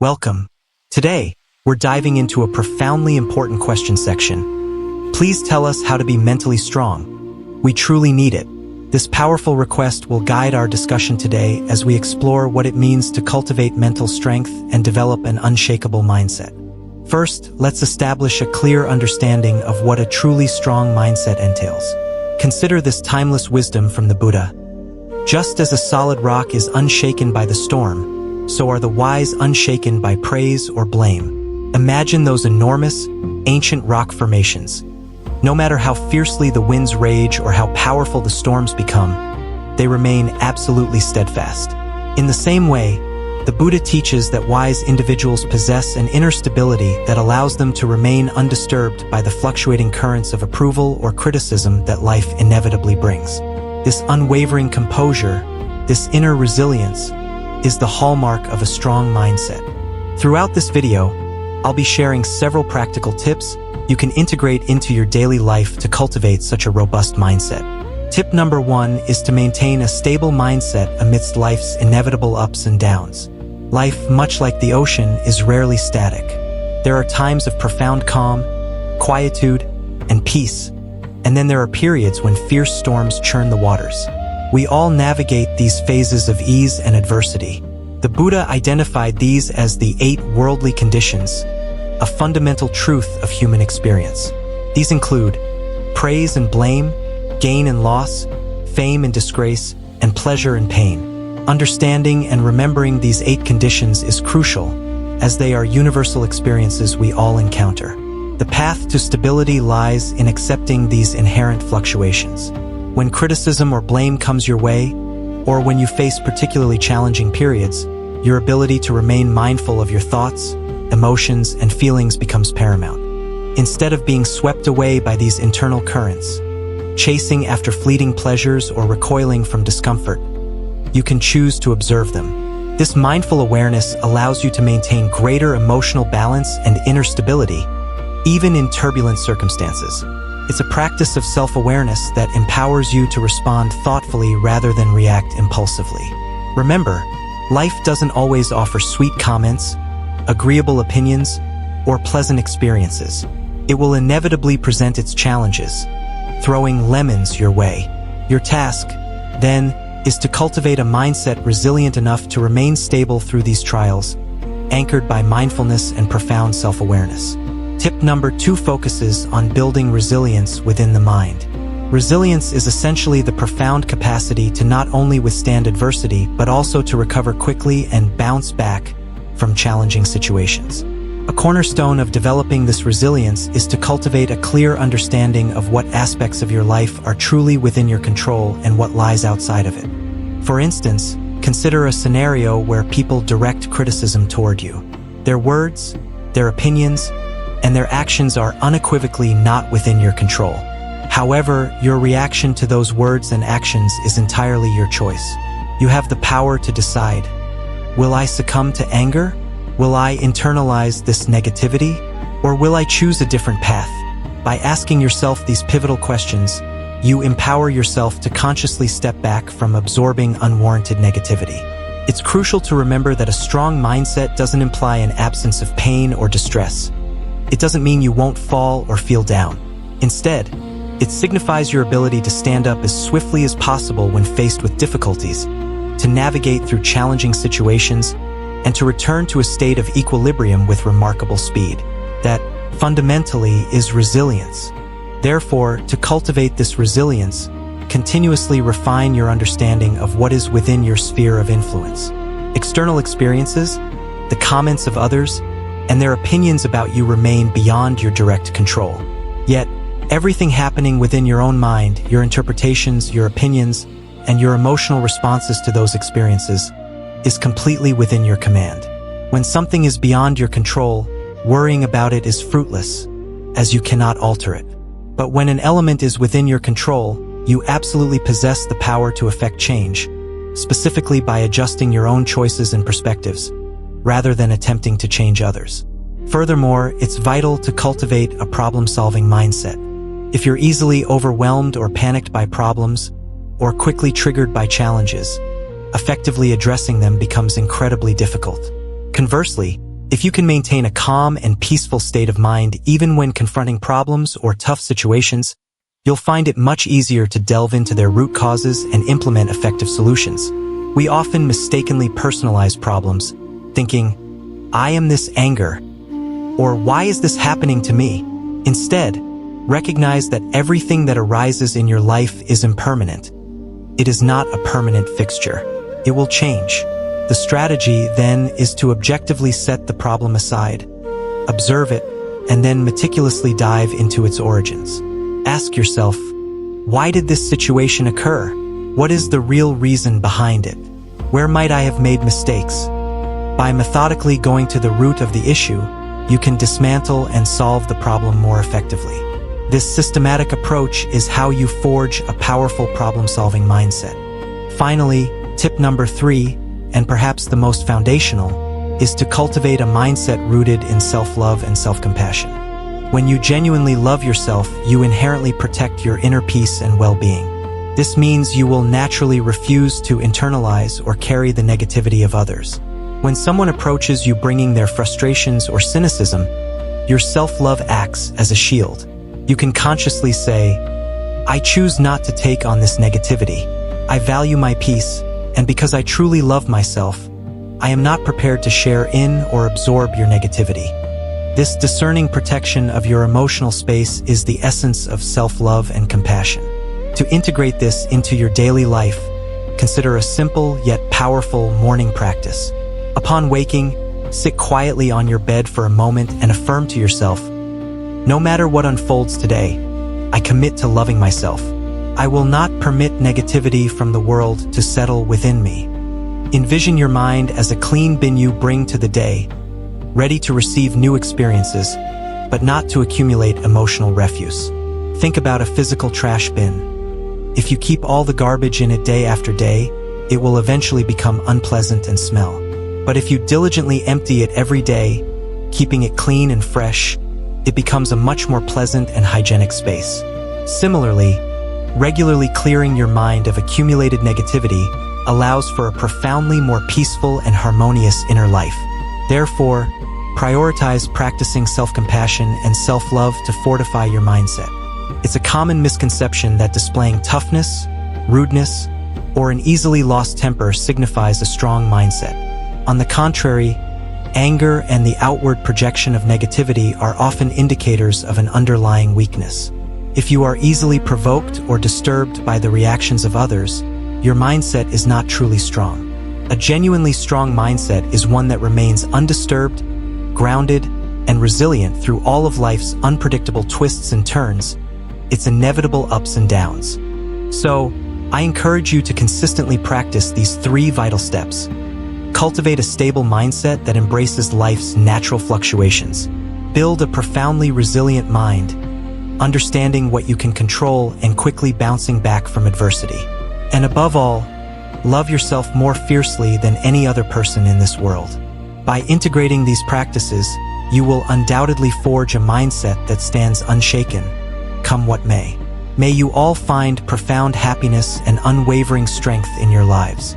Welcome. Today, we're diving into a profoundly important question section. Please tell us how to be mentally strong. We truly need it. This powerful request will guide our discussion today as we explore what it means to cultivate mental strength and develop an unshakable mindset. First, let's establish a clear understanding of what a truly strong mindset entails. Consider this timeless wisdom from the Buddha. Just as a solid rock is unshaken by the storm, so are the wise unshaken by praise or blame. Imagine those enormous, ancient rock formations. No matter how fiercely the winds rage or how powerful the storms become, they remain absolutely steadfast. In the same way, the Buddha teaches that wise individuals possess an inner stability that allows them to remain undisturbed by the fluctuating currents of approval or criticism that life inevitably brings. This unwavering composure, this inner resilience, is the hallmark of a strong mindset. Throughout this video, I'll be sharing several practical tips you can integrate into your daily life to cultivate such a robust mindset. Tip number 1 is to maintain a stable mindset amidst life's inevitable ups and downs. Life, much like the ocean, is rarely static. There are times of profound calm, quietude, and peace, and then there are periods when fierce storms churn the waters. We all navigate these phases of ease and adversity. The Buddha identified these as the 8 worldly conditions, a fundamental truth of human experience. These include praise and blame, gain and loss, fame and disgrace, and pleasure and pain. Understanding and remembering these 8 conditions is crucial, as they are universal experiences we all encounter. The path to stability lies in accepting these inherent fluctuations. When criticism or blame comes your way, or when you face particularly challenging periods, your ability to remain mindful of your thoughts, emotions, and feelings becomes paramount. Instead of being swept away by these internal currents, chasing after fleeting pleasures or recoiling from discomfort, you can choose to observe them. This mindful awareness allows you to maintain greater emotional balance and inner stability, even in turbulent circumstances. It's a practice of self-awareness that empowers you to respond thoughtfully rather than react impulsively. Remember, life doesn't always offer sweet comments, agreeable opinions, or pleasant experiences. It will inevitably present its challenges, throwing lemons your way. Your task, then, is to cultivate a mindset resilient enough to remain stable through these trials, anchored by mindfulness and profound self-awareness. Tip number 2 focuses on building resilience within the mind. Resilience is essentially the profound capacity to not only withstand adversity, but also to recover quickly and bounce back from challenging situations. A cornerstone of developing this resilience is to cultivate a clear understanding of what aspects of your life are truly within your control and what lies outside of it. For instance, consider a scenario where people direct criticism toward you. Their words, their opinions, and their actions are unequivocally not within your control. However, your reaction to those words and actions is entirely your choice. You have the power to decide: will I succumb to anger? Will I internalize this negativity? Or will I choose a different path? By asking yourself these pivotal questions, you empower yourself to consciously step back from absorbing unwarranted negativity. It's crucial to remember that a strong mindset doesn't imply an absence of pain or distress. It doesn't mean you won't fall or feel down. Instead, it signifies your ability to stand up as swiftly as possible when faced with difficulties, to navigate through challenging situations, and to return to a state of equilibrium with remarkable speed. That, fundamentally, is resilience. Therefore, to cultivate this resilience, continuously refine your understanding of what is within your sphere of influence. External experiences, the comments of others, and their opinions about you remain beyond your direct control. Yet, everything happening within your own mind, your interpretations, your opinions, and your emotional responses to those experiences, is completely within your command. When something is beyond your control, worrying about it is fruitless, as you cannot alter it. But when an element is within your control, you absolutely possess the power to effect change, specifically by adjusting your own choices and perspectives, rather than attempting to change others. Furthermore, it's vital to cultivate a problem-solving mindset. If you're easily overwhelmed or panicked by problems, or quickly triggered by challenges, effectively addressing them becomes incredibly difficult. Conversely, If you can maintain a calm and peaceful state of mind even when confronting problems or tough situations, you'll find it much easier to delve into their root causes and implement effective solutions. We often mistakenly personalize problems, thinking, "I am this anger," or "Why is this happening to me?" Instead, recognize that everything that arises in your life is impermanent. It is not a permanent fixture. It will change. The strategy, then, is to objectively set the problem aside, observe it, and then meticulously dive into its origins. Ask yourself, why did this situation occur? What is the real reason behind it? Where might I have made mistakes? By methodically going to the root of the issue, you can dismantle and solve the problem more effectively. This systematic approach is how you forge a powerful problem-solving mindset. Finally, tip number 3, and perhaps the most foundational, is to cultivate a mindset rooted in self-love and self-compassion. When you genuinely love yourself, you inherently protect your inner peace and well-being. This means you will naturally refuse to internalize or carry the negativity of others. When someone approaches you bringing their frustrations or cynicism, your self-love acts as a shield. You can consciously say, "I choose not to take on this negativity. I value my peace, and because I truly love myself, I am not prepared to share in or absorb your negativity." This discerning protection of your emotional space is the essence of self-love and compassion. To integrate this into your daily life, consider a simple yet powerful morning practice. Upon waking, sit quietly on your bed for a moment and affirm to yourself, "No matter what unfolds today, I commit to loving myself. I will not permit negativity from the world to settle within me." Envision your mind as a clean bin you bring to the day, ready to receive new experiences, but not to accumulate emotional refuse. Think about a physical trash bin. If you keep all the garbage in it day after day, it will eventually become unpleasant and smell. But if you diligently empty it every day, keeping it clean and fresh, it becomes a much more pleasant and hygienic space. Similarly, regularly clearing your mind of accumulated negativity allows for a profoundly more peaceful and harmonious inner life. Therefore, prioritize practicing self-compassion and self-love to fortify your mindset. It's a common misconception that displaying toughness, rudeness, or an easily lost temper signifies a strong mindset. On the contrary, anger and the outward projection of negativity are often indicators of an underlying weakness. If you are easily provoked or disturbed by the reactions of others, your mindset is not truly strong. A genuinely strong mindset is one that remains undisturbed, grounded, and resilient through all of life's unpredictable twists and turns, its inevitable ups and downs. So, I encourage you to consistently practice these 3 vital steps. Cultivate a stable mindset that embraces life's natural fluctuations. Build a profoundly resilient mind, understanding what you can control and quickly bouncing back from adversity. And above all, love yourself more fiercely than any other person in this world. By integrating these practices, you will undoubtedly forge a mindset that stands unshaken, come what may. May you all find profound happiness and unwavering strength in your lives.